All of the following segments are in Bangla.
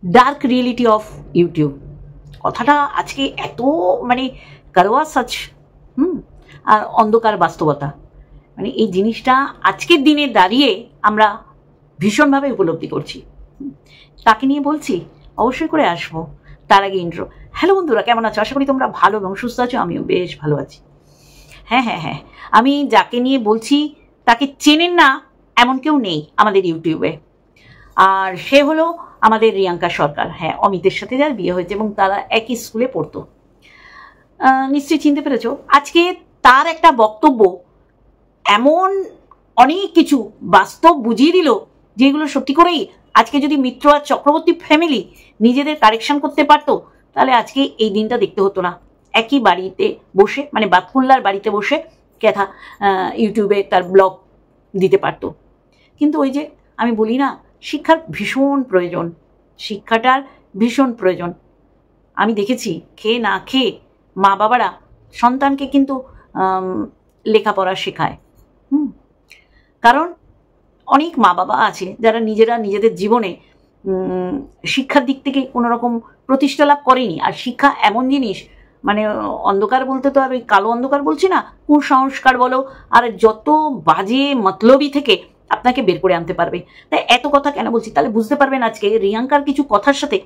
Dark reality of YouTube. কথাটা আজকে এত মানে কারওয়া সচ, আর অন্ধকার বাস্তবতা, মানে এই জিনিসটা আজকের দিনে দাঁড়িয়ে আমরা ভীষণভাবে উপলব্ধি করছি। তাকে নিয়ে বলছি, অবশ্যই করে আসবো। তার আগে ইন্ট্রো। হ্যালো বন্ধুরা, কেমন আছো? আশা করি তোমরা ভালো এবং সুস্থ আছো। আমিও বেশ ভালো আছি। হ্যাঁ, আমি যাকে নিয়ে বলছি তাকে চেনেন না এমন কেউ নেই আমাদের ইউটিউবে। আর সে হলো আমাদের রিয়াঙ্কা সরকার। হ্যাঁ, অমিতের সাথে যার বিয়ে হয়েছে এবং তারা একই স্কুলে পড়তো। নিশ্চয়ই চিনতে পেরেছ। আজকে তার একটা বক্তব্য এমন অনেক কিছু বাস্তব বুঝিয়ে দিল, যেগুলো সত্যি করেই আজকে যদি মিত্র আর চক্রবর্তী ফ্যামিলি নিজেদের কারেকশন করতে পারতো, তাহলে আজকে এই দিনটা দেখতে হতো না। একই বাড়িতে বসে, মানে বাতকুল্লার বাড়িতে বসে কথা ইউটিউবে তার ব্লগ দিতে পারতো। কিন্তু ওই যে আমি বলি না, শিক্ষার ভীষণ প্রয়োজন, শিক্ষাটার ভীষণ প্রয়োজন। আমি দেখেছি খেয়ে না খেয়ে মা বাবারা সন্তানকে কিন্তু লেখাপড়া শেখায়। কারণ অনেক মা বাবা আছে যারা নিজেরা নিজেদের জীবনে শিক্ষার দিক থেকে কোনো রকম প্রতিষ্ঠা লাভ করেনি। আর শিক্ষা এমন জিনিস, মানে অন্ধকার বলতে তো আর ওই কালো অন্ধকার বলছি না, কুসংস্কার বলো আর যত বাজে মতলবি থেকে আপনাকে বের করে আনতে পারবে। তাই এত কথা কেন বলছি, তাহলে বুঝতে পারবেন আজকে রিয়াঙ্কার কিছু কথার সাথে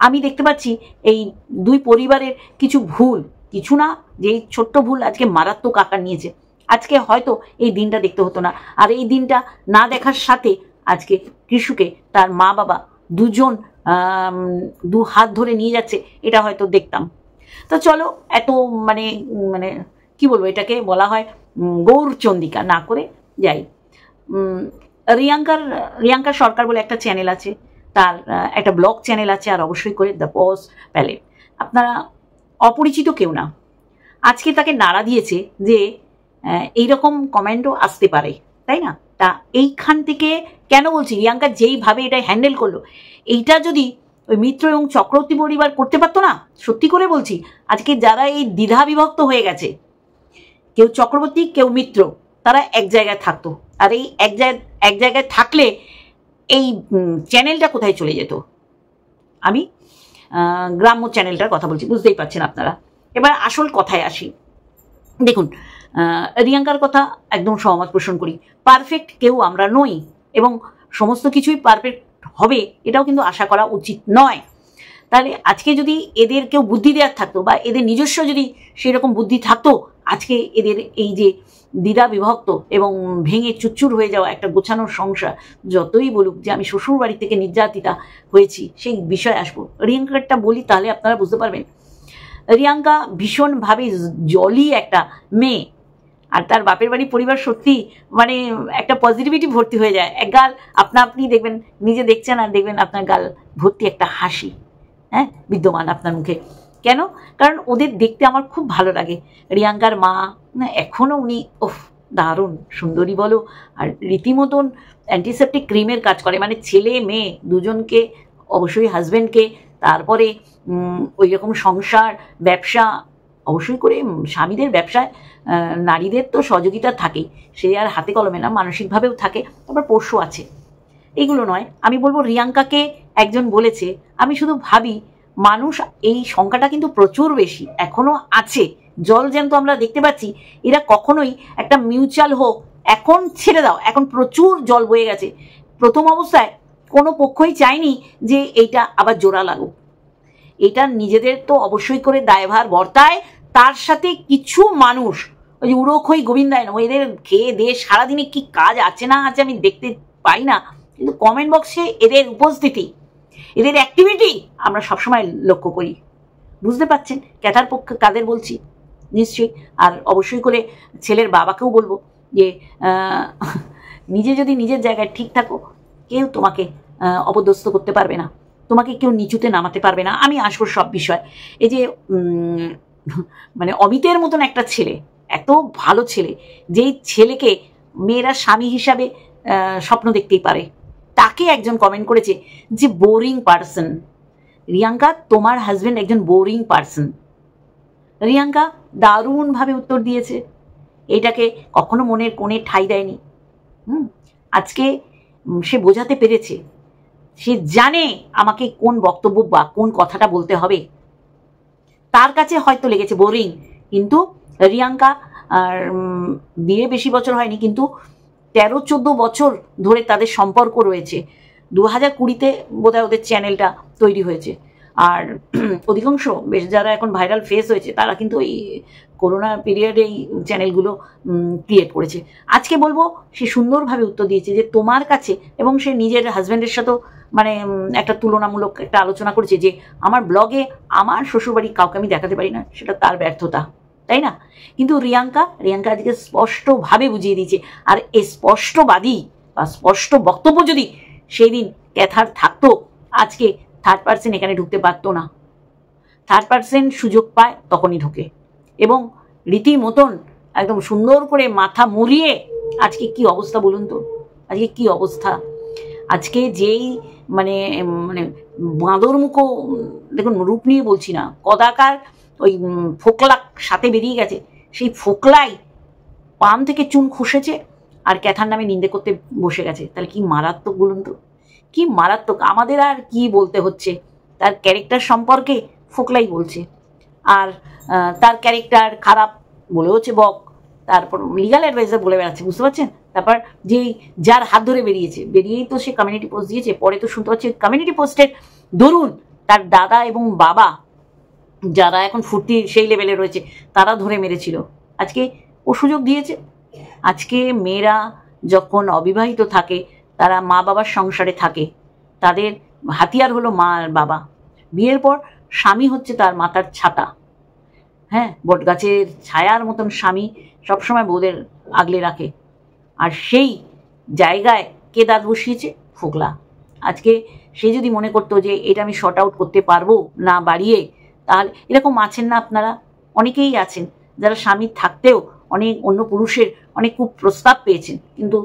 আমি দেখতে পাচ্ছি এই দুই পরিবারের কিছু ভুল, কিছু না, যে ছোট্ট ভুল আজকে মারাত্মক আকার নিয়েছে। আজকে হয়তো এই দিনটা দেখতে হতো না। আর এই দিনটা না দেখার সাথে আজকে কৃষুকে তার মা বাবা দুজন দু হাত ধরে নিয়ে যাচ্ছে, এটা হয়তো দেখতাম। তো চলো, এত মানে মানে কি বলবো, এটাকে বলা হয় গৌরচন্দিকা না করে যাই। রিয়াঙ্কা সরকার বলে একটা চ্যানেল আছে, তার একটা ব্লগ চ্যানেল আছে, আর অবশ্যই করে দ্য পজ প্যালেট। আপনারা অপরিচিত কেউ না। আজকে তাকে নাড়া দিয়েছে যে এইরকম কমেন্টও আসতে পারে, তাই না? তা এইখান থেকে কেন বলছি, রিয়াঙ্কা যেইভাবে এটা হ্যান্ডেল করলো, এইটা যদি ওই মিত্র এবং চক্রবর্তী পরিবার করতে পারতো না, সত্যি করে বলছি আজকে যারা এই দ্বিধা বিভক্ত হয়ে গেছে, কেউ চক্রবর্তী কেউ মিত্র, তারা এক জায়গায় থাকতো। আর এই এক জায়গায় থাকলে এই চ্যানেলটা কোথায় চলে যেত? আমি গ্রাম্য চ্যানেলটার কথা বলছি, বুঝতেই পারছেন আপনারা। এবার আসল কথায় আসি। দেখুন, রিয়াঙ্কার কথা একদম সহমত পোষণ করি। পারফেক্ট কেউ আমরা নই এবং সমস্ত কিছুই পারফেক্ট হবে এটাও কিন্তু আশা করা উচিত নয়। তাহলে আজকে যদি এদের কেউ বুদ্ধি দেওয়ার থাকতো, বা এদের নিজস্ব যদি সেরকম বুদ্ধি থাকতো, আজকে এদের এই যে দ্বিধা বিভক্ত এবং ভেঙে চুরচুর হয়ে যাওয়া একটা গোছানোর সংসার, যতই বলুক যে আমি শ্বশুর বাড়ি থেকে নির্যাতিতা হয়েছি, সেই বিষয়ে আসবো। রিয়াঙ্কারটা বলি তাহলে আপনারা বুঝতে পারবেন। রিয়াঙ্কা ভীষণভাবে জলি একটা মেয়ে, আর তার বাপের বাড়ি পরিবার সত্যি মানে একটা পজিটিভিটি ভর্তি হয়ে যায়। এক গাল আপনি দেখবেন, নিজে দেখছেন আর দেখবেন আপনার গাল ভর্তি একটা হাসি, হ্যাঁ, বিদ্যমান আপনার মুখে। কেন? কারণ ওদের দেখতে আমার খুব ভালো লাগে। রিয়াঙ্কার মা না, এখনও উনি দারুণ সুন্দরী বলো, আর রীতিমতন অ্যান্টিসেপটিক ক্রিমের কাজ করে, মানে ছেলে মেয়ে দুজনকে, অবশ্যই হাজব্যান্ডকে, তারপরে ওই রকম সংসার ব্যবসা, অবশ্যই করে স্বামীদের ব্যবসায় নারীদের তো সহযোগিতা থাকেই, সে আর হাতে কলমে না, মানসিকভাবেও থাকে, তারপর পোষ্য আছে। এইগুলো নয়, আমি বলবো রিয়াঙ্কাকে একজন বলেছে, আমি শুধু ভাবি মানুষ, এই সংখ্যাটা কিন্তু প্রচুর বেশি এখনো আছে, জল জ্যান্ত আমরা দেখতে পাচ্ছি। এরা কখনোই একটা মিউচুয়াল হোক, এখন ছেড়ে দাও, এখন প্রচুর জল বয়ে গেছে। প্রথম অবস্থায় কোনো পক্ষই চায়নি যে এইটা আবার জোড়া লাগুক। এটা নিজেদের তো অবশ্যই করে দায়ভার বর্তায়, তার সাথে কিছু মানুষ ওই যে উড়োখই গোবিন্দায় না, এদের খেয়ে দিয়ে সারাদিনে কি কাজ আছে না আছে আমি দেখতে পাই না, কিন্তু কমেন্ট বক্সে এদের উপস্থিতি, এদের অ্যাক্টিভিটি আমরা সবসময় লক্ষ্য করি। বুঝতে পারছেন ক্যাথার পক্ষে কাদের বলছি নিশ্চয়ই। আর অবশ্যই করে ছেলের বাবাকেও বলবো যে নিজে যদি নিজের জায়গায় ঠিক থাকো, কেউ তোমাকে অপদস্থ করতে পারবে না, তোমাকে কেউ নিচুতে নামাতে পারবে না। আমি আসবো সব বিষয়। এই যে মানে অমিতের মতন একটা ছেলে, এত ভালো ছেলে, যেই ছেলেকে মেয়েরা স্বামী হিসাবে স্বপ্ন দেখতেই পারে, তাকে একজন কমেন্ট করেছে যে বোরিং পার্সন। রিয়াঙ্কা, তোমার হাজবেন্ড একজন বোরিং পার্সন। রিয়াঙ্কা দারুণভাবে উত্তর দিয়েছে, এটাকে কখনো মনের কোণে ঠাঁই দেয়নি। আজকে সে বোঝাতে পেরেছে সে জানে আমাকে কোন বক্তব্য বা কোন কথাটা বলতে হবে। তার কাছে হয়তো লেগেছে বোরিং, কিন্তু রিয়াঙ্কা আর বিয়ে বেশি বছর হয়নি, কিন্তু 13-14 বছর ধরে তাদের সম্পর্ক রয়েছে। 2020-তে বোধহয় ওদের চ্যানেলটা তৈরি হয়েছে। আর অধিকাংশ বেশ যারা এখন ভাইরাল ফেস হয়েছে তারা কিন্তু এই করোনা পিরিয়ডে এই চ্যানেলগুলো ক্রিয়েট করেছে। আজকে বলবো সে সুন্দরভাবে উত্তর দিয়েছে যে তোমার কাছে, এবং সে নিজের হাজব্যান্ডের সাথেও মানে একটা তুলনামূলক একটা আলোচনা করেছে যে আমার ব্লগে আমার শ্বশুরবাড়ি কাউকে আমি দেখাতে পারি না, সেটা তার ব্যর্থতা, তাই না? কিন্তু রিয়াঙ্কা আজকে স্পষ্টভাবে বুঝিয়ে দিয়েছে। আর এই স্পষ্টবাদী বা স্পষ্ট বক্তব্য যদি সেই দিন ক্যাথার থাকতো, আজকে থার্ড পার্সন এখানে ঢুকতে পারতো না। থার্ড পার্সন সুযোগ পায় তখনই ঢোকে, এবং রীতিমতন একদম সুন্দর করে মাথা মুড়িয়ে আজকে কি অবস্থা বলুন তো, আজকে কি অবস্থা। আজকে যেই মানে মানে বাঁদর মুখো, দেখুন রূপ নিয়ে বলছি না, কদাকার ওই ফোকলা সাথে বেরিয়ে গেছে, সেই ফোকলাই পাম থেকে চুন খসেছে আর ক্যাথার নামে নিন্দে করতে বসে গেছে। তাহলে কি মারাত্মক বলুন তো, কি মারাত্মক। আমাদের আর কি বলতে হচ্ছে, তার ক্যারেক্টার সম্পর্কে ফোকলাই বলছে, আর তার ক্যারেক্টার খারাপ বলে হচ্ছে বক, তারপর লিগাল অ্যাডভাইজার বলে বেড়াচ্ছে, বুঝতে পারছেন? তারপর যেই যার হাত ধরে বেরিয়েই তো সে কমিউনিটি পোস্ট দিয়েছে, পরে তো শুনতে পাচ্ছি কমিউনিটি পোস্টের দরুন তার দাদা এবং বাবা যারা এখন ফুর্তির সেই লেভেলে রয়েছে তারা ধরে মেরেছিল। আজকে ও সুযোগ দিয়েছে। আজকে মেয়েরা যখন অবিবাহিত থাকে, তারা মা বাবার সংসারে থাকে, তাদের হাতিয়ার হলো মা আর বাবা। বিয়ের পর স্বামী হচ্ছে তার মাথার ছাতা। হ্যাঁ, বটগাছের ছায়ার মতন স্বামী সবসময় বউদের আগলে রাখে। আর সেই জায়গায় কে দাঁত বসিয়েছে? ফোকলা। আজকে সে যদি মনে করতো যে এটা আমি শর্ট আউট করতে পারবো না বাড়িয়ে, তাহলে এরকম আছেন না আপনারা, অনেকেই আছেন যারা স্বামী থাকতেও অনেক অন্য পুরুষের অনেক খুব প্রস্তাব পেয়েছেন, কিন্তু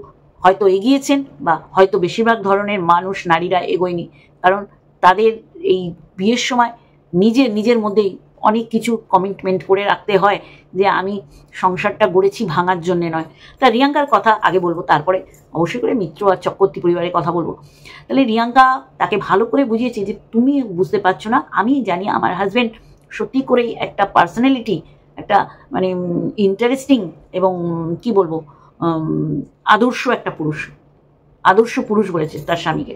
হয়তো এগিয়েছেন, বা হয়তো বেশিরভাগ ধরনের মানুষ নারীরা এগোয়নি, কারণ তাদের এই বিয়ের সময় নিজের মধ্যেই অনেক কিছু কমিটমেন্ট করে রাখতে হয় যে আমি সংসারটা গড়েছি ভাঙার জন্যে নয়। তা রিয়াঙ্কার কথা আগে বলবো, তারপরে অবশ্যই করে মিত্র আর চক্রবর্তী পরিবারের কথা বলবো। তাহলে রিয়াঙ্কা তাকে ভালো করে বুঝিয়েছে যে তুমি বুঝতে পারছো না, আমি জানি আমার হাজব্যান্ড সত্যি করেই একটা পার্সোনালিটি, একটা মানে ইন্টারেস্টিং এবং কি বলবো আদর্শ একটা পুরুষ, আদর্শ পুরুষ বলেছে তার স্বামীকে।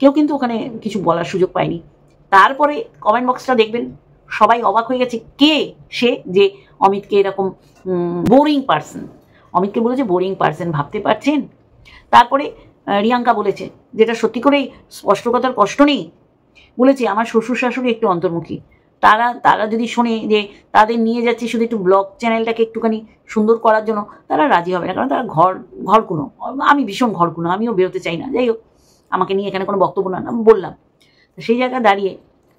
কেউ কিন্তু ওখানে কিছু বলার সুযোগ পায়নি। তারপরে কমেন্ট বক্সটা দেখবেন, সবাই অবাক হয়ে গেছে কে সে যে অমিতকে এরকম বোরিং পার্সন, অমিতকে বলেছে বোরিং পার্সন, ভাবতে পারছেন? তারপরে রিয়াঙ্কা বলেছে, যেটা সত্যি করেই স্পষ্ট কথার কষ্ট নেই, বলেছে আমার শ্বশুর শাশুড়ি একটু অন্তর্মুখী, তারা যদি শোনে যে তাদের নিয়ে যাচ্ছে শুধু একটু ব্লগ চ্যানেলটাকে একটুখানি সুন্দর করার জন্য, তারা রাজি হবে না, কারণ তারা ঘরকুনো। আমি ভীষণ ঘরকুনো, আমিও বেরোতে চাই না। যাই হোক, আমাকে নিয়ে এখানে কোনো বক্তব্য না বললাম। সেই জায়গায় দাঁড়িয়ে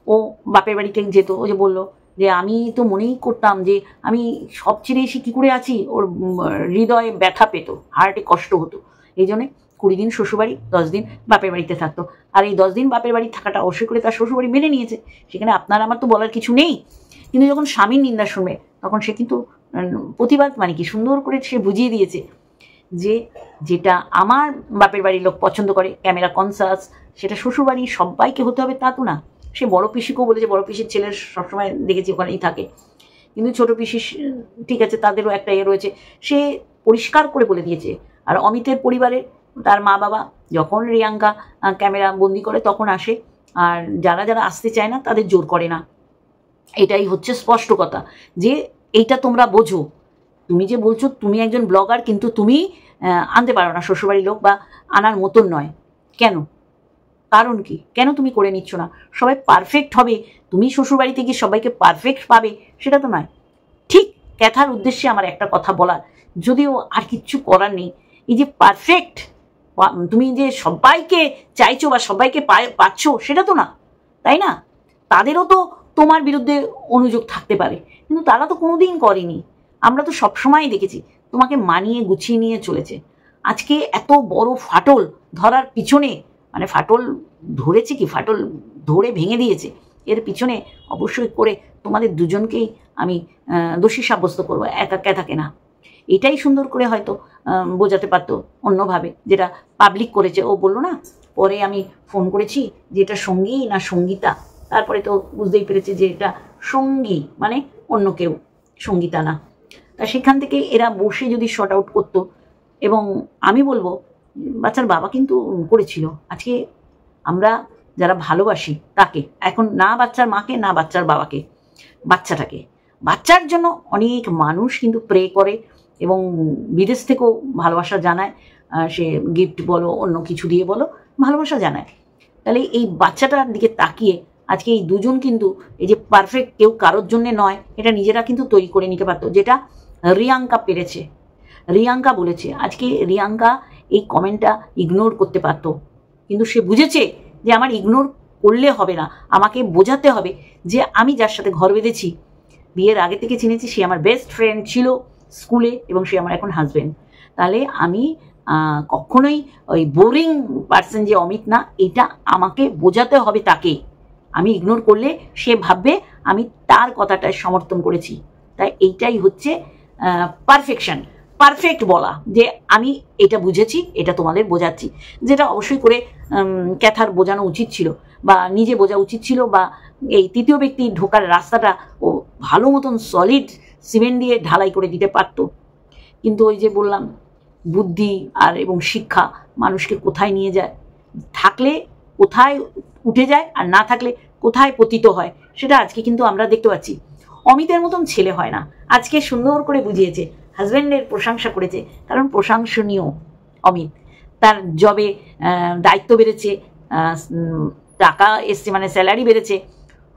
ও বাপের বাড়িতে যেত, ও যে বললো যে আমি তো মনেই করতাম যে আমি সব ছেড়ে এসে কী করে আছি, ওর হৃদয়ে ব্যথা পেত, হার্টে কষ্ট হতো, এই জন্যে 20 দিন শ্বশুরবাড়ি, 10 দিন বাপের বাড়িতে থাকতো। আর এই 10 দিন বাপের বাড়ি থাকাটা অবশ্যই করে তার শ্বশুরবাড়ি মেনে নিয়েছে, সেখানে আপনার আমার তো বলার কিছু নেই। কিন্তু যখন স্বামীর নিন্দা শুনবে তখন সে কিন্তু প্রতিবাদ মানে কি সুন্দর করে সে বুঝিয়ে দিয়েছে যে যেটা আমার বাপের বাড়ির লোক পছন্দ করে, ক্যামেরা কনসাস, সেটা শ্বশুরবাড়ি সবাইকে হতে হবে তা তো না। সে বড় পিসিকেও বলেছে, বড় পিসির ছেলের সবসময় দেখেছি ওখানেই থাকে, কিন্তু ছোট পিসি ঠিক আছে তাদেরও একটা রয়েছে, সে পরিষ্কার করে বলে দিয়েছে। আর অমিতের পরিবারের তার মা বাবা যখন রিয়াঙ্কা ক্যামেরা বন্দি করে তখন আসে, আর যারা আসতে চায় না তাদের জোর করে না। এটাই হচ্ছে স্পষ্ট কথা, যে এইটা তোমরা বোঝো। তুমি যে বলছো তুমি একজন ব্লগার, কিন্তু তুমি আনতে পারো না শ্বশুরবাড়ির লোক, বা আনার মতন নয়। কেন? কারণ কি? কেন তুমি করে নিচ্ছ না? সবাই পারফেক্ট হবে, তুমি শ্বশুরবাড়ি থেকে সবাইকে পারফেক্ট পাবে, সেটা তো নয়। ঠিক ক্যাথার উদ্দেশ্যে আমার একটা কথা বলার, যদিও আর কিচ্ছু করার নেই, এই যে পারফেক্ট তুমি যে সবাইকে চাইছো বা সবাইকে পাচ্ছ, সেটা তো না, তাই না? তাদেরও তো তোমার বিরুদ্ধে অনুযোগ থাকতে পারে, কিন্তু তারা তো কোনোদিন করেনি। আমরা তো সবসময় দেখেছি তোমাকে মানিয়ে গুছিয়ে নিয়ে চলেছে। আজকে এত বড় ফাটল ধরার পিছনে, মানে ফাটল ধরেছে কি, ফাটল ধরে ভেঙে দিয়েছে, এর পিছনে অবশ্যই করে তোমাদের দুজনকেই আমি দোষী সাব্যস্ত করবো, একা থাকে না। এটাই সুন্দর করে হয়তো বোঝাতে পারতো অন্যভাবে, যেটা পাবলিক করেছে। ও বললো না পরে আমি ফোন করেছি যে এটা সঙ্গী না সঙ্গীতা, তারপরে তো বুঝতেই পেরেছে যে এটা সঙ্গী মানে অন্য কেউ, সঙ্গীতা না। তা সেখান থেকে এরা বসে যদি শর্ট আউট করতো, এবং আমি বলবো বাচ্চার বাবা কিন্তু করেছিল। আজকে আমরা যারা ভালোবাসি তাকে, এখন না বাচ্চার মাকে না বাচ্চার বাবাকে, বাচ্চাটাকে, বাচ্চার জন্য অনেক মানুষ কিন্তু প্রে করে এবং বিদেশ থেকেও ভালোবাসা জানায়, সে গিফট বলো অন্য কিছু দিয়ে বলো ভালোবাসা জানায়। তাহলে এই বাচ্চাটার দিকে তাকিয়ে আজকে এই দুজন কিন্তু এই যে পারফেক্ট কেউ কারোর জন্যে নয়, এটা নিজেরা কিন্তু তৈরি করে নিতে পারতো, যেটা রিয়াঙ্কা পেরেছে। রিয়াঙ্কা বলেছে, আজকে রিয়াঙ্কা এই কমেন্টটা ইগনোর করতে পারতো, কিন্তু সে বুঝেছে যে আমার ইগনোর করলে হবে না, আমাকে বোঝাতে হবে যে আমি যার সাথে ঘর বেঁধেছি, বিয়ের আগে থেকে চিনেছি, সে আমার বেস্ট ফ্রেন্ড ছিল স্কুলে এবং সে আমার এখন হাজব্যান্ড। তাহলে আমি কখনোই ওই বোরিং পার্সন যে অমিত না, এটা আমাকে বোঝাতে হবে তাকে। আমি ইগনোর করলে সে ভাববে আমি তার কথাটায় সমর্থন করেছি। তাই এইটাই হচ্ছে পারফেকশন, পারফেক্ট বলা যে আমি এটা বুঝেছি, এটা তোমাদের বোঝাচ্ছি, যেটা অবশ্যই করে ক্যাথার বোঝানো উচিত ছিল বা নিজে বোঝা উচিত ছিল, বা এই তৃতীয় ব্যক্তি ঢোকার রাস্তাটা ও ভালো মতন সলিড সিমেন্ট দিয়ে ঢালাই করে দিতে পারত। কিন্তু ওই যে বললাম, বুদ্ধি আর এবং শিক্ষা মানুষকে কোথায় নিয়ে যায়, থাকলে কোথায় উঠে যায় আর না থাকলে কোথায় পতিত হয়, সেটা আজকে কিন্তু আমরা দেখতে পাচ্ছি। অমিতের মতন ছেলে হয় না, আজকে সুন্দর করে বুঝিয়েছে, হাজব্যান্ডের প্রশংসা করেছে, কারণ প্রশংসনীয় অমিত। তার জবে দায়িত্ব বেড়েছে, টাকা এসছে মানে স্যালারি বেড়েছে,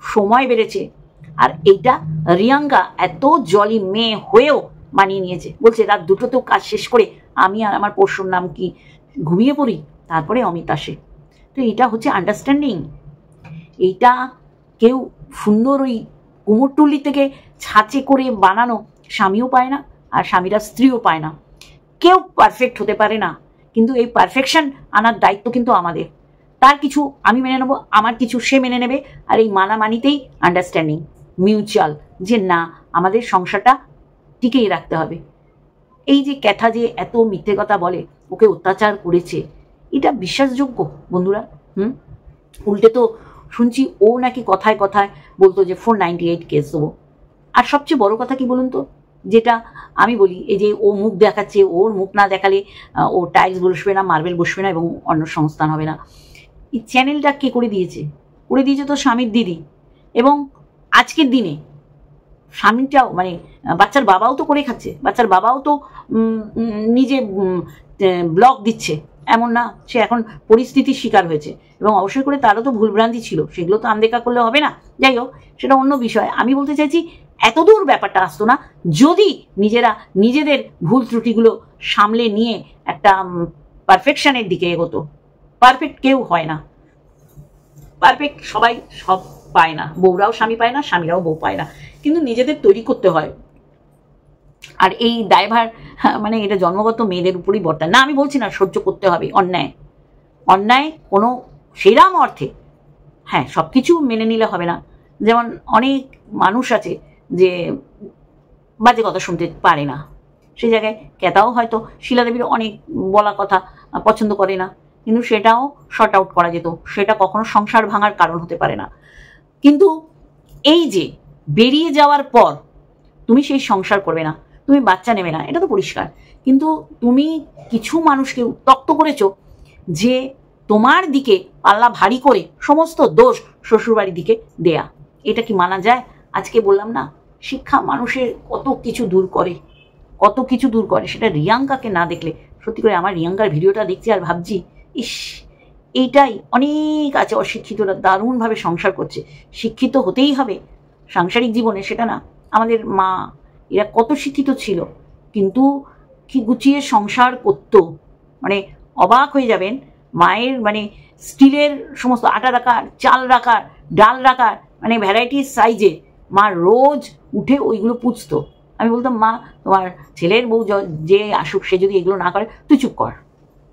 সময় বেড়েছে, আর এইটা রিয়াঙ্কা এত জলি মেয়ে হয়েও মানিয়ে নিয়েছে। বলছে রাত দুটোতেও কাজ শেষ করে আমি আর আমার পরশুর নাম কি ঘুমিয়ে পড়ি, তারপরে অমিত আসে। তো এটা হচ্ছে আন্ডারস্ট্যান্ডিং। এইটা কেউ সুন্দর ওই কুমোরটুলি থেকে ছাঁচে করে বানানো স্বামীও পায় না, আর স্বামীরা স্ত্রীও পায় না। কেউ পারফেক্ট হতে পারে না, কিন্তু এই পারফেকশন আনার দায়িত্ব কিন্তু আমাদের। তার কিছু আমি মেনে নেবো, আমার কিছু সে মেনে নেবে, আর এই মানামানিতেই আন্ডারস্ট্যান্ডিং মিউচুয়াল, যে না আমাদের সংসারটা টিকেই রাখতে হবে। এই যে ক্যাথা যে এত মিথ্যে কথা বলে, ওকে অত্যাচার করেছে, এটা বিশ্বাসযোগ্য বন্ধুরা? উল্টে তো শুনছি ও নাকি কথায় কথায় বলতো যে 498 কেস দেবো। আর সবচেয়ে বড় কথা কি বলুন তো, যেটা আমি বলি, এই যে ও মুখ দেখাচ্ছে, ওর মুখ না দেখালে ও টাইলস বসবে না, মার্বেল বসবে না এবং অন্য সংস্থান হবে না। এই চ্যানেলটা কে করে দিয়েছে? করে দিয়েছে তো স্বামীর দিদি। এবং আজকের দিনে স্বামীটাও মানে বাচ্চার বাবাও তো করে খাচ্ছে, বাচ্চার বাবাও তো নিজে ব্লগ দিচ্ছে, এমন না সে এখন পরিস্থিতির শিকার হয়েছে, এবং অবশ্যই করে তারও তো ভুলভ্রান্তি ছিল, সেগুলো তো আনদেখা করলে হবে না। যাই হোক, সেটা অন্য বিষয়। আমি বলতে চাইছি এতদূর ব্যাপারটা আসতো না যদি নিজেরা নিজেদের ভুল ত্রুটিগুলো সামলে নিয়ে একটা পারফেকশনের দিকে এগোতো। পারফেক্ট কেউ হয় না, পারফেক্ট সবাই সব পায় না, বউরাও স্বামী পায় না, স্বামীরাও বউ পায় না, কিন্তু নিজেদের তৈরি করতে হয়। আর এই দায়ভার মানে এটা জন্মগত মেয়েদের উপরই বর্তায় না। আমি বলছি না সহ্য করতে হবে অন্যায়, অন্যায় কোনো সেরাম অর্থে, হ্যাঁ সব কিছু মেনে নিলে হবে না। যেমন অনেক মানুষ আছে যে বাজে কথা শুনতে পারে না, সেই জায়গায় ক্যাথাও হয়তো শিলাদেবীর অনেক বলা কথা পছন্দ করে না, কিন্তু সেটাও শর্ট আউট করা যেত, সেটা কখনো সংসার ভাঙার কারণ হতে পারে না। কিন্তু এই যে বেরিয়ে যাওয়ার পর তুমি সেই সংসার করবে না, তুমি বাচ্চা নেবে না, এটা তো পরিষ্কার। কিন্তু তুমি কিছু মানুষকে উত্তক্ত করেছো যে তোমার দিকে পাল্লা ভারী করে সমস্ত দোষ শ্বশুরবাড়ির দিকে দেয়া, এটা কি মানা যায়? আজকে বললাম না, শিক্ষা মানুষের কত কিছু দূর করে, কত কিছু দূর করে। সেটা রিয়াঙ্কাকে না দেখলে সত্যি করে, আমার রিয়াঙ্কার ভিডিওটা দেখছি আর ভাবছি ইস, এইটাই অনেক আছে অশিক্ষিতরা দারুণভাবে সংসার করছে। শিক্ষিত হতেই হবে সাংসারিক জীবনে, সেটা না। আমাদের মা এরা কত শিক্ষিত ছিল, কিন্তু কি গুছিয়ে সংসার করতো, মানে অবাক হয়ে যাবেন। মায়ের মানে স্টিলের সমস্ত আটা রাখার, চাল রাখার, ডাল রাখার, মানে ভ্যারাইটিস সাইজে মা রোজ উঠে ওইগুলো পুছতো। আমি বলতাম মা তোমার ছেলের বউ যে আসুক, সে যদি এগুলো না করে তুই চুপ কর,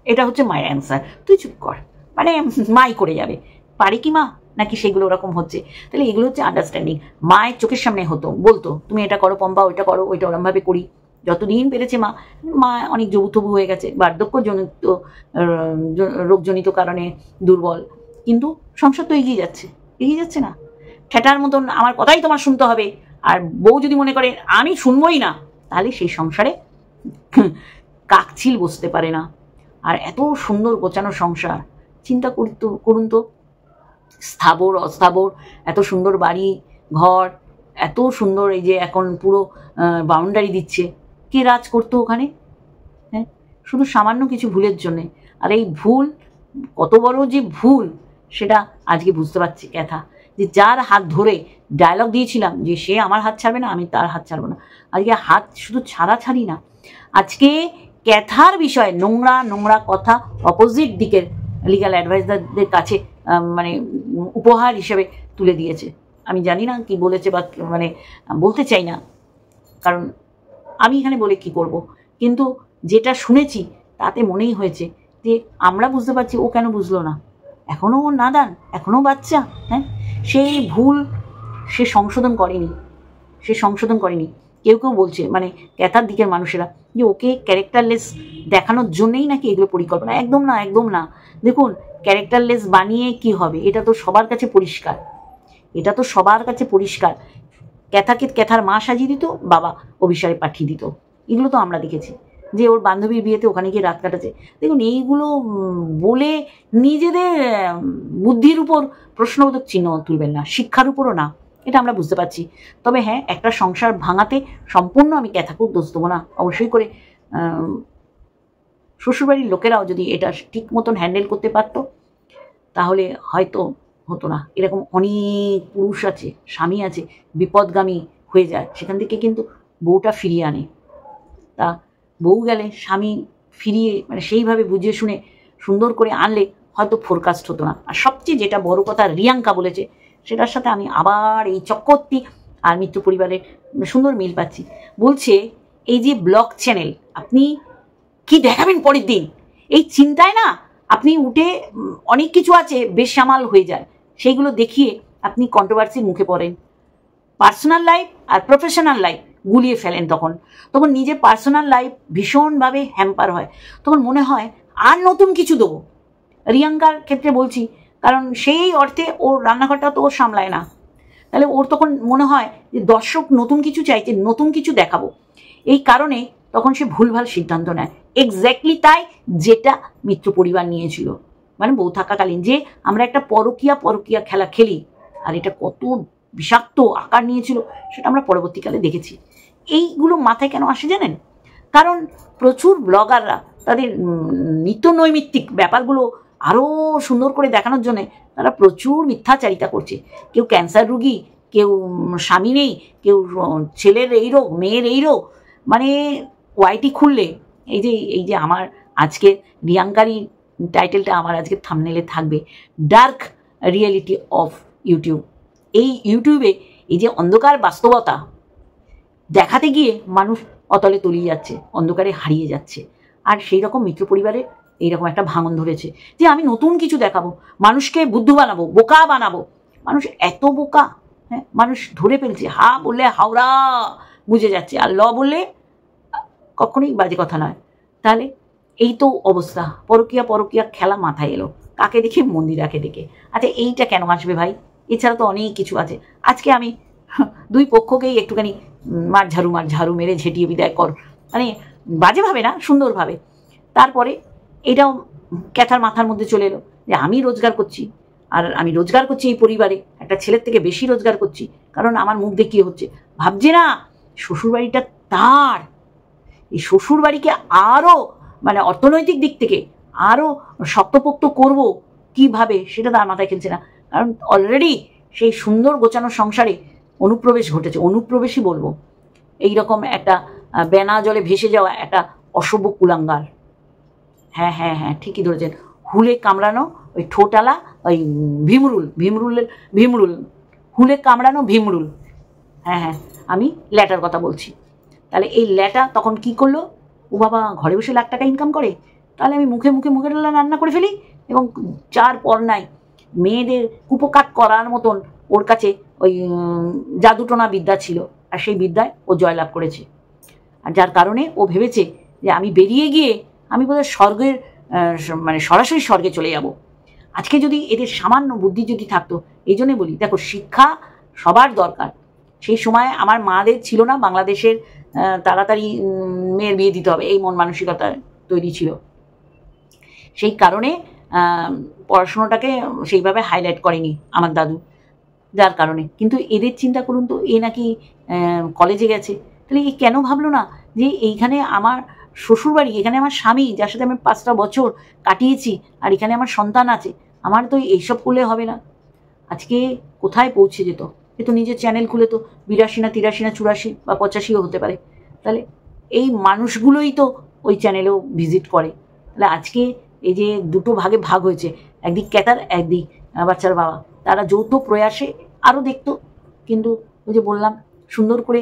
এটা হচ্ছে মায়ের অ্যান্সার, তুই চুপ কর, মানে মাই করে যাবে। পারে কি মা? নাকি সেগুলো ওরকম হচ্ছে? তাহলে এগুলো হচ্ছে আন্ডারস্ট্যান্ডিং। মায়ের চোখের সামনে হতো, বলতো তুমি এটা করো পম্পা, ওইটা করো, ওইটা ওরমভাবে করি, যতদিন পেরেছে মা মা অনেক জবুথবু হয়ে গেছে, বার্ধক্যজনিত রোগজনিত কারণে দুর্বল, কিন্তু সংসার তো এগিয়ে যাচ্ছে না। ঠেটার মতন আমার কথাই তোমার শুনতে হবে, আর বউ যদি মনে করে আমি শুনবই না, তাহলে সেই সংসারে কাকচিল বসতে পারে না। আর এত সুন্দর গোছানো সংসার, চিন্তা করুন তো, স্থাবর অস্থাবর, এত সুন্দর বাড়ি ঘর, এত সুন্দর, এই যে এখন পুরো বাউন্ডারি দিচ্ছে, কে রাজ করতো ওখানে? হ্যাঁ, শুধু সামান্য কিছু ভুলের জন্যে। আর এই ভুল কত বড় যে ভুল সেটা আজকে বুঝতে পারছি ক্যাথা, যে যার হাত ধরে ডায়লগ দিয়েছিলাম যে সে আমার হাত ছাড়বে না, আমি তার হাত ছাড়বো না, আজকে হাত শুধু ছাড়ি না, আজকে ক্যাথার বিষয়ে নোংরা নোংরা কথা অপোজিট দিকের লিগ্যাল অ্যাডভাইজারদের কাছে মানে উপহার হিসেবে তুলে দিয়েছে। আমি জানি না কি বলেছে, বা মানে বলতে চাই না, কারণ আমি এখানে বলে কি করব, কিন্তু যেটা শুনেছি তাতে মনেই হয়েছে যে আমরা বুঝতে পারছি, ও কেন বুঝলো না? এখনও ও নাদান, এখনও বাচ্চা। হ্যাঁ, সেই ভুল সে সংশোধন করেনি। কেউ বলছে, মানে ক্যাথার দিকের মানুষেরা, যে ওকে ক্যারেক্টারলেস দেখানোর জন্যেই নাকি এগুলো পরিকল্পনা। একদম না। দেখুন, ক্যারেক্টারলেস বানিয়ে কি হবে? এটা তো সবার কাছে পরিষ্কার। ক্যাথাকে ক্যাথার মা সাজিয়ে দিত, বাবা অভিসারে পাঠিয়ে দিত। এগুলো তো আমরা দেখেছি, যে ওর বান্ধবীর বিয়েতে ওখানে গিয়ে রাত কাটাচ্ছে। দেখুন, এইগুলো বলে নিজেদের বুদ্ধির উপর প্রশ্নবোধক চিহ্ন তুলবেন না, শিক্ষার উপরও না, এটা আমরা বুঝতে পারছি। তবে হ্যাঁ, একটা সংসার ভাঙাতে সম্পূর্ণ আমি ক্যাথাকেও দোষ দেবো না। অবশ্যই করে শ্বশুরবাড়ির লোকেরাও যদি এটা ঠিক মতন হ্যান্ডেল করতে পারতো, তাহলে হয়তো হতো না। এরকম অনেক পুরুষ আছে, স্বামী আছে, বিপদগামী হয়ে যায়, সেখান থেকে কিন্তু বউটা ফিরিয়ে আনে। তা বউ গেলে স্বামী ফিরিয়ে, মানে সেইভাবে বুঝিয়ে শুনে সুন্দর করে আনলে হয়তো ফোরকাস্ট হতো না। আর সবচেয়ে যেটা বড় কথা রিয়াঙ্কা বলেছে, সেটার সাথে আমি আবার এই চক্রবর্তী আর মিত্র পরিবারের সুন্দর মিল পাচ্ছি। বলছে, এই যে ব্লগ চ্যানেল, আপনি কি দেখাবেন পরের দিন, এই চিন্তায় না আপনি উঠে অনেক কিছু আছে বেসামাল হয়ে যায়, সেইগুলো দেখিয়ে আপনি কন্ট্রোভার্সির মুখে পড়েন। পার্সোনাল লাইফ আর প্রফেশনাল লাইফ গুলিয়ে ফেলেন। তখন নিজের পার্সোনাল লাইফ ভীষণভাবে হ্যাম্পার হয়। তখন মনে হয় আর নতুন কিছু দেবো। রিয়াঙ্কার ক্ষেত্রে বলছি, কারণ সেই অর্থে ওর রান্নাঘরটা তো ও সামলায় না, তাহলে ওর তখন মনে হয় যে দর্শক নতুন কিছু চাইছে, নতুন কিছু দেখাবো। এই কারণে তখন সে ভুলভাল সিদ্ধান্ত নেয়। এক্স্যাক্টলি তাই যেটা মিত্র পরিবার নিয়েছিল, মানে বউ থাকাকালীন, যে আমরা একটা পরকীয়া খেলা খেলি, আর এটা কত বিষাক্ত আকার নিয়েছিল সেটা আমরা পরবর্তীকালে দেখেছি। এইগুলো মাথায় কেন আসে জানেন? কারণ প্রচুর ব্লগাররা তাদের নিত্য নৈমিত্তিক ব্যাপারগুলো আরও সুন্দর করে দেখানোর জন্যে তারা প্রচুর মিথ্যাচারিতা করছে। কেউ ক্যান্সার রুগী, কেউ স্বামী নেই, কেউ ছেলের এই রোগ, মেয়ের এই রোগ, মানে ওয়াইটি খুললে এই যে আমার আজকে রিয়াঙ্কারই টাইটেলটা আমার আজকে থাম্বনেলে থাকবে, ডার্ক রিয়েলিটি অফ ইউটিউব। এই ইউটিউবে এই যে অন্ধকার বাস্তবতা দেখাতে গিয়ে মানুষ অতলে তলিয়ে যাচ্ছে, অন্ধকারে হারিয়ে যাচ্ছে। আর সেই রকম মিত্র পরিবারে এইরকম একটা ভাঙন ধরেছে, যে আমি নতুন কিছু দেখাবো, মানুষকে বুদ্ধু বানাবো, বোকা বানাবো। মানুষ এত বোকা, হ্যাঁ, মানুষ ধরে ফেলছে। হা বললে হাওড়া বুঝে যাচ্ছে, আর ল বললে কখনোই বাজে কথা নয়। তাহলে এই তো অবস্থা, পরকীয়া খেলা মাথায় এলো, কাকে দেখে? মন্দিরাকে দেখে। আচ্ছা, এইটা কেন আসবে ভাই? এছাড়া তো অনেক কিছু আছে। আজকে আমি দুই পক্ষকেই একটুখানি মার ঝাড়ু মেরে ঝেঁটিয়ে বিদায় কর, মানে বাজেভাবে না, সুন্দরভাবে। তারপরে এটাও ক্যাথার মাথার মধ্যে চলে এলো যে আমি রোজগার করছি, আর আমি রোজগার করছি এই পরিবারে, একটা ছেলের থেকে বেশি রোজগার করছি, কারণ আমার মুখ দেখিয়ে হচ্ছে। ভাবছে না শ্বশুরবাড়িটা তার, এই শ্বশুরবাড়িকে আরও মানে অর্থনৈতিক দিক থেকে আরও শক্তপোক্ত করব কিভাবে, সেটা তার মাথায় খেলছে না। কারণ অলরেডি সেই সুন্দর গোছানো সংসারে অনুপ্রবেশ ঘটেছে, অনুপ্রবেশই বলবো, এইরকম একটা বেনা জলে ভেসে যাওয়া একটা অসভ্য কুলাঙ্গার। হ্যাঁ, ঠিকই ধরেছেন, হুলে কামড়ানো ওই ঠোঁটালা, ওই ভীমরুল, হুলে কামড়ানো ভীমরুল। হ্যাঁ, আমি ল্যাটার কথা বলছি। তাহলে এই ল্যাটা তখন কি করলো? ও বাবা, ঘরে বসে লাখ টাকা ইনকাম করে, তাহলে আমি মুখে রান্না করে ফেলি, এবং চার পর নাই মেয়েদের কুপকাট করার মতন ওর কাছে ওই জাদুটোনা বিদ্যা ছিল, আর সেই বিদ্যায় ও জয়লাভ করেছে। আর যার কারণে ও ভেবেছে যে আমি বেরিয়ে গিয়ে আমি বোধহয় স্বর্গের মানে সরাসরি স্বর্গে চলে যাব। আজকে যদি এদের সামান্য বুদ্ধি যদি থাকতো, এই জন্যে বলি দেখো শিক্ষা সবার দরকার। সেই সময় আমার মাদের ছিল না বাংলাদেশের তাড়াতাড়ি মেয়ের বিয়ে দিতে হবে এই মন মানসিকতা তৈরি ছিল, সেই কারণে পড়াশুনোটাকে সেইভাবে হাইলাইট করেনি আমার দাদু, যার কারণে। কিন্তু এদের চিন্তা করুন তো, এ নাকি কলেজে গেছে, তাহলে এ কেন ভাবলো না যে এইখানে আমার শ্বশুরবাড়ি, এখানে আমার স্বামী যার সাথে আমি 5টা বছর কাটিয়েছি, আর এখানে আমার সন্তান আছে, আমার তো এইসব করলে হবে না। আজকে কোথায় পৌঁছে যেত, এ তো নিজের চ্যানেল খুলে তো 82 না 83 না 84 বা 85ও হতে পারে। তাহলে এই মানুষগুলোই তো ওই চ্যানেলেও ভিজিট করে। তাহলে আজকে এই যে দুটো ভাগে ভাগ হয়েছে, একদিক ক্যাতার একদিক বাচ্চার বাবা, তারা যৌথ প্রয়াসে আরও দেখতো। কিন্তু ওই যে বললাম সুন্দর করে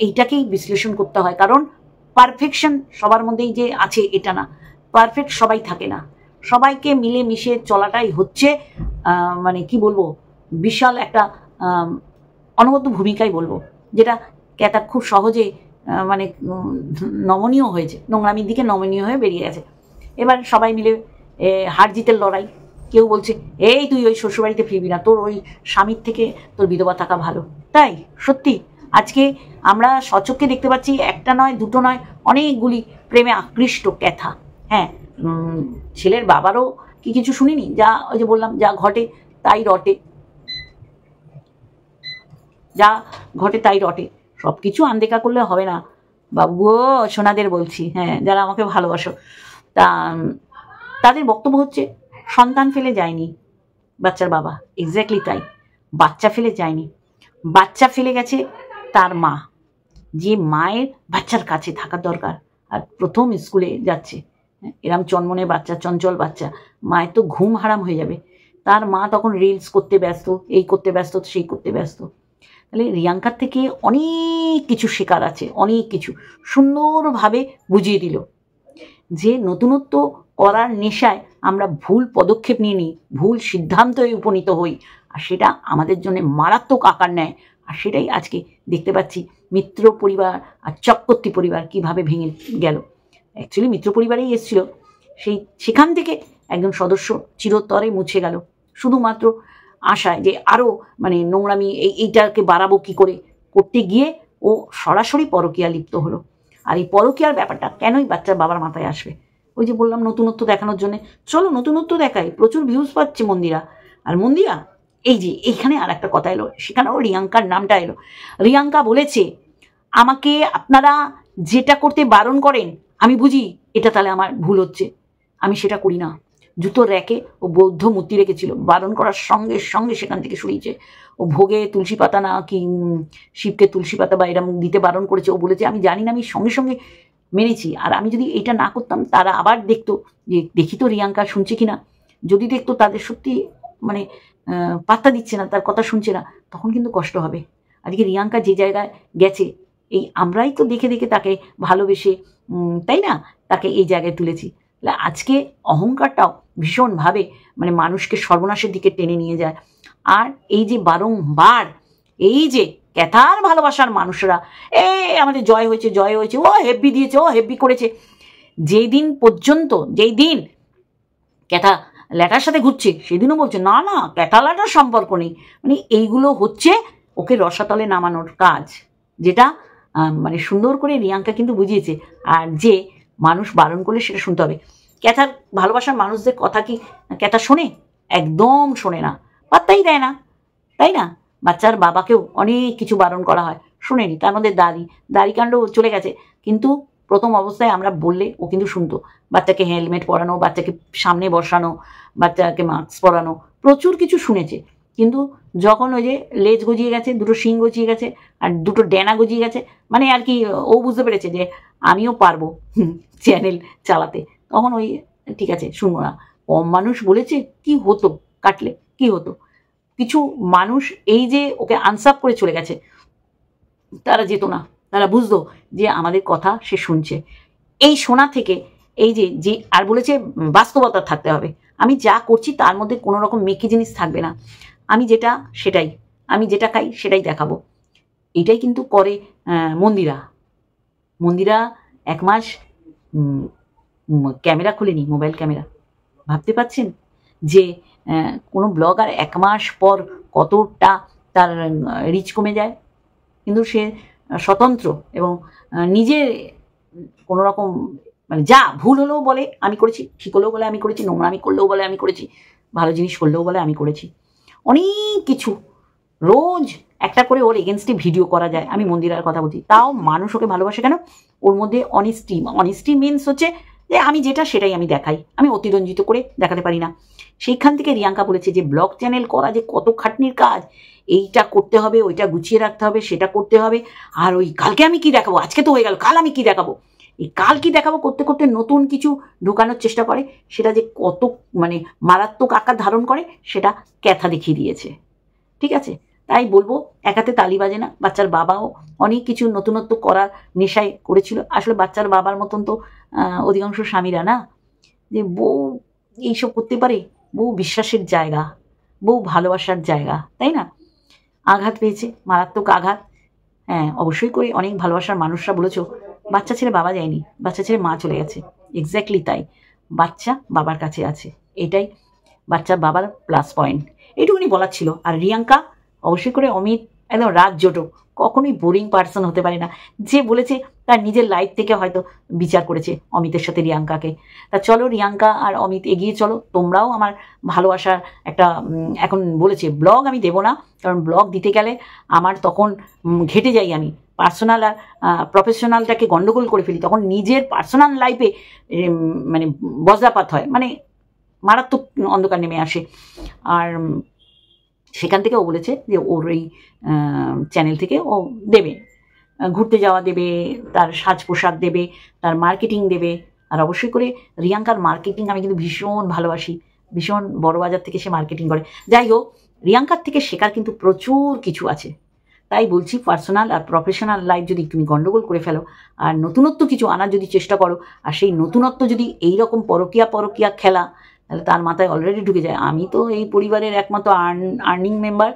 এইটাকেই বিশ্লেষণ করতে হয়, কারণ পারফেকশন সবার মধ্যেই যে আছে এটা না, পারফেক্ট সবাই থাকে না। সবাইকে মিলে মিশে চলাটাই হচ্ছে মানে কি বলবো, বিশাল একটা অনবদ্য ভূমিকাই বলবো, যেটা ক্যাতা খুব সহজে মানে নমনীয় হয়েছে, নোংরামির দিকে নমনীয় হয়ে বেরিয়ে গেছে। এবার সবাই মিলে হার জিতের লড়াই। কেউ বলছে এই তুই ওই শ্বশুরবাড়িতে ফিরবি না, তোর ওই স্বামীর থেকে তোর বিধবা থাকা ভালো। তাই সত্যি আজকে আমরা সচক্ষে দেখতে পাচ্ছি, একটা নয় দুটো নয়, অনেকগুলি প্রেমে আকৃষ্ট ক্যাথা। হ্যাঁ, ছেলের বাবারও কি কিছু শুনিনি, যা ওই যে বললাম যা ঘটে তাই রটে, যা ঘটে তাই রটে, সব কিছু আনদেখা করলে হবে না বাবু গো, সোনাদের বলছি, হ্যাঁ যারা আমাকে ভালোবাসো। তা তাদের বক্তব্য হচ্ছে সন্তান ফেলে যায়নি বাচ্চার বাবা, এক্স্যাক্টলি তাই, বাচ্চা ফেলে যায়নি, বাচ্চা ফেলে গেছে তার মা, যে মায়ের বাচ্চার কাছে থাকার দরকার। আর প্রথম স্কুলে যাচ্ছে, এরম চনমনে বাচ্চা, চঞ্চল বাচ্চা, মায়ের তো ঘুম হারাম হয়ে যাবে। তার মা তখন রিলস করতে ব্যস্ত, এই করতে ব্যস্ত, সেই করতে ব্যস্ত। তাহলে রিয়াঙ্কার থেকে অনেক কিছু শেখার আছে, অনেক কিছু সুন্দরভাবে বুঝিয়ে দিল যে নতুনত্ব করার নেশায় আমরা ভুল পদক্ষেপ নিয়ে নিই, ভুল সিদ্ধান্তে উপনীত হই, আর সেটা আমাদের জন্য মারাত্মক আকার নেয়। আর সেটাই আজকে দেখতে পাচ্ছি মিত্র পরিবার আর চক্রবর্তী পরিবার কিভাবে ভেঙে গেল। অ্যাকচুয়ালি মিত্র পরিবারেই এসেছিল, সেখান থেকে একজন সদস্য চিরতরে মুছে গেল, শুধুমাত্র আশায় যে আরও মানে নোংরামি এইটাকে বাড়াবো কী করে করতে গিয়ে ও সরাসরি পরকীয়া লিপ্ত হলো। আর এই পরকীয়ার ব্যাপারটা কেনই বাচ্চার বাবার মাথায় আসবে? ওই যে বললাম নতুনত্ব দেখানোর জন্য, চলো নতুনত্ব দেখাই, প্রচুর ভিউজ পাচ্ছে মন্দিরা। আর মন্দিরা এই যে এইখানে আর একটা কথা এলো, সেখানেও রিয়াঙ্কার নামটা এলো। রিয়াঙ্কা বলেছে আমাকে আপনারা যেটা করতে বারণ করেন আমি বুঝি এটা তাহলে আমার ভুল হচ্ছে, আমি সেটা করি না। জুতোর র্যাকে ও বৌদ্ধ মূর্তি রেখেছিল, বারণ করার সঙ্গে সঙ্গে সেখান থেকে সরিয়েছে। ও ভোগে তুলসী পাতা না কি শিবকে তুলসী পাতা বা এরম দিতে বারণ করেছে, ও বলেছে আমি জানি না, আমি সঙ্গে সঙ্গে মেনেছি। আর আমি যদি এটা না করতাম তারা আবার দেখতো যে দেখি তো রিয়াঙ্কা শুনছে কিনা, যদি দেখতো তাদের সত্যি মানে পাত্তা দিচ্ছে না, তার কথা শুনছে না, তখন কিন্তু কষ্ট হবে। আজকে রিয়াঙ্কা যে জায়গায় গেছে, এই আমরাই তো দেখে দেখে তাকে ভালোবেসে, তাই না, তাকে এই জায়গায় তুলেছি। আজকে অহংকারটাও ভীষণভাবে মানে মানুষকে সর্বনাশের দিকে টেনে নিয়ে যায়। আর এই যে বারংবার এই যে ক্যাথার ভালোবাসার মানুষরা আমাদের জয় হয়েছে জয় হয়েছে, ও হেব্বি দিয়েছে, ও হেব্বি করেছে, যেই দিন পর্যন্ত, যেই দিন ক্যাথা ল্যাটার সাথে ঘুরছে সেদিনও বলছে না না ক্যাথা ল্যাটার সম্পর্ক নেই। মানে এইগুলো হচ্ছে ওকে রসাতলে নামানোর কাজ, যেটা মানে সুন্দর করে রিয়াঙ্কা কিন্তু বুঝিয়েছে। আর যে মানুষ বারণ করলে সেটা শুনতে হবে। ক্যাথার ভালোবাসার মানুষদের কথা কি ক্যাথা শোনে? একদম শোনে না, পাত্তাই দেয় না, তাই না? বাচ্চার বাবাকেও অনেক কিছু বারণ করা হয়, শোনেনি। তার মধ্যে দাড়ি কাণ্ড চলে গেছে, কিন্তু প্রথম অবস্থায় আমরা বললে ও কিন্তু শুনতো। বাচ্চাকে হেলমেট পরানো, বাচ্চাকে সামনে বসানো, বাচ্চাকে মাস্ক পরানো, প্রচুর কিছু শুনেছে। কিন্তু যখন ওই যে লেজ গজিয়ে গেছে, দুটো শিং গজিয়ে গেছে আর দুটো ডেনা গজিয়ে গেছে, মানে আর কি ও বুঝতে পেরেছে যে আমিও পারবো চ্যানেল চালাতে, তখন ওই ঠিক আছে শুনবো না। কম মানুষ বলেছে কি হতো, কাটলে কি হতো? কিছু মানুষ এই যে ওকে আনসাপ করে চলে গেছে, তারা যেত না, তারা বুঝতো যে আমাদের কথা সে শুনছে। এই শোনা থেকে এই যে আর বলেছে বাস্তবতা থাকতে হবে, আমি যা করছি তার মধ্যে কোনো রকম মেকি জিনিস থাকবে না, আমি যেটা সেটাই, আমি যেটা খাই সেটাই দেখাবো। এটাই কিন্তু করে মন্দিরা 1 মাস ক্যামেরা খুলেনি, মোবাইল ক্যামেরা। ভাবতে পারছেন যে কোনো ব্লগার 1 মাস পর কতটা তার রিচ কমে যায়? কিন্তু সে স্বতন্ত্র এবং নিজে কোনো রকম মানে যা ভুল হলেও বলে আমি করেছি, ঠিক হলেও বলে আমি করেছি, নোংরামি করলেও বলে আমি করেছি, ভালো জিনিস করলেও বলে আমি করেছি। অনেক কিছু রোজ একটা করে ওর এগেনস্টে ভিডিও করা যায়। আমি মন্দিরার কথা বলছি, তাও মানুষ ওকে ভালোবাসে কেন? ওর মধ্যে অনেস্টি মিনস হচ্ছে যে আমি যেটা সেটাই আমি দেখাই, আমি অতিরঞ্জিত করে দেখাতে পারি না। সেইখান থেকে রিয়াঙ্কা বলেছে যে ব্লগ চ্যানেল করা যে কত খাটনির কাজ, এইটা করতে হবে, ওইটা গুছিয়ে রাখতে হবে, সেটা করতে হবে, আর ওই কালকে আমি কি দেখাবো, আজকে তো হয়ে গেল, কাল আমি কি দেখাবো, এই কাল কি দেখাবো করতে করতে নতুন কিছু ঢোকানোর চেষ্টা করে, সেটা যে কত মানে মারাত্মক আকার ধারণ করে সেটা ক্যাথা দেখিয়ে দিয়েছে। ঠিক আছে, তাই বলবো এক হাতে তালি বাজে না। বাচ্চার বাবাও অনেক কিছু নতুনত্ব করার নেশায় করেছিল। আসলে বাচ্চার বাবার মতন তো অধিকাংশ স্বামীরা না, যে বউ এইসব করতে পারে। বউ বিশ্বাসের জায়গা, বউ ভালোবাসার জায়গা, তাই না? আঘাত পেয়েছে, মারাত্মক আঘাত। হ্যাঁ, অবশ্যই করে অনেক ভালোবাসার মানুষরা বলেছ বাচ্চা ছেড়ে বাবা যায়নি, বাচ্চা ছেড়ে মা চলে গেছে। এক্স্যাক্টলি তাই, বাচ্চা বাবার কাছে আছে, এটাই বাচ্চার বাবার প্লাস পয়েন্ট। এইটুকুনি বলার ছিল। আর রিয়াঙ্কা অবশ্যই করে অমিত একদম রাজজোটক, কখনোই বোরিং পার্সন হতে পারে না। যে বলেছে তার নিজের লাইফ থেকে হয়তো বিচার করেছে অমিতের সাথে রিয়াঙ্কাকে। তা চলো রিয়াঙ্কা আর অমিত এগিয়ে চলো, তোমরাও আমার ভালোবাসার একটা এখন বলেছে ব্লগ আমি দেবো না, কারণ ব্লগ দিতে গেলে আমার তখন ঘেটে যাই, আমি পার্সোনাল আর প্রফেশনালটাকে গন্ডগোল করে ফেলি, তখন নিজের পার্সোনাল লাইফে মানে বজ্রাপাত হয়, মানে মারাত্মক অন্ধকার নেমে আসে। আর সেখান থেকে ও বলেছে যে ওর এই চ্যানেল থেকে ও দেবে, ঘুরতে যাওয়া দেবে, তার সাজ পোশাক দেবে, তার মার্কেটিং দেবে। আর অবশ্যই করে রিয়াঙ্কার মার্কেটিং আমি কিন্তু ভীষণ ভালোবাসি, ভীষণ বড় বাজার থেকে সে মার্কেটিং করে। যাই হোক, রিয়াঙ্কার থেকে শেখার কিন্তু প্রচুর কিছু আছে। তাই বলছি পার্সোনাল আর প্রফেশনাল লাইফ যদি তুমি গন্ডগোল করে ফেলো আর নতুনত্ব কিছু আনার যদি চেষ্টা করো, আর সেই নতুনত্ব যদি এইরকম পরকীয়া খেলা, তাহলে তার মাথায় অলরেডি ঢুকে যায় আমি তো এই পরিবারের একমাত্র আর্নিং মেম্বার,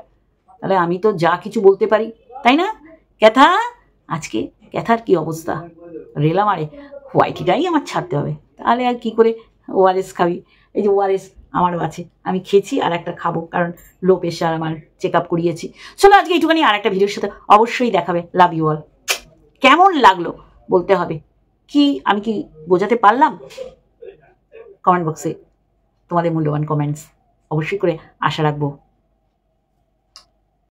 তাহলে আমি তো যা কিছু বলতে পারি, তাই না? ক্যাথা, আজকে ক্যাথার কি অবস্থা, রেলা মারে হোয়াইটিটাই আমার ছাড়তে হবে, তাহলে আর কি করে ওআরএস খাবি? এই যে ওআরএস আমারও আছে, আমি খেয়েছি আর একটা খাবো, কারণ লো প্রেশার আমার চেক আপ করিয়েছি। চলো আজকে এইটুখানি, আর একটা ভিডিওর সাথে অবশ্যই দেখাবে। Love you all. কেমন লাগলো বলতে হবে, কি আমি কি বোঝাতে পারলাম? কমেন্ট বক্সে তোমাদের মূল্যবান কমেন্টস অবশ্যই করে আশা রাখবো।